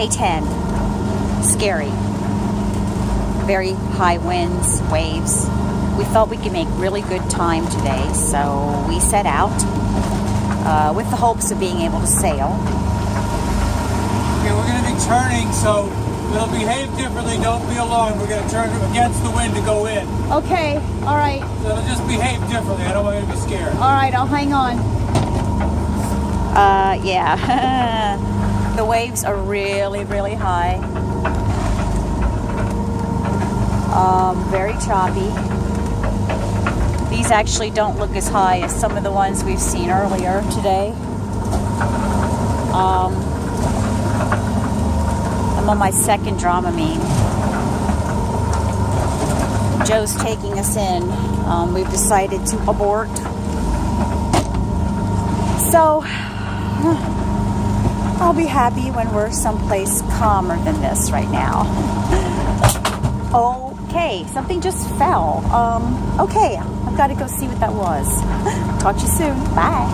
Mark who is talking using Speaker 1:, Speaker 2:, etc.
Speaker 1: K10. Scary. Very high winds, waves. We thought we could make really good time today, so we set out with the hopes of being able to sail.
Speaker 2: Okay, we're going to be turning, so it'll behave differently. Don't be alarmed. We're going to turn against the wind to go in.
Speaker 1: Okay, all right.
Speaker 2: So it'll just behave differently. I don't want you to be scared.
Speaker 1: All right, I'll hang on. Yeah. The waves are really, really high. Very choppy. These actually don't look as high as some of the ones we've seen earlier today. I'm on my second Dramamine. Joe's taking us in. We've decided to abort. So, I'll be happy when we're someplace calmer than this right now. Okay, something just fell. Okay, I've got to go see what that was. Talk to you soon. Bye.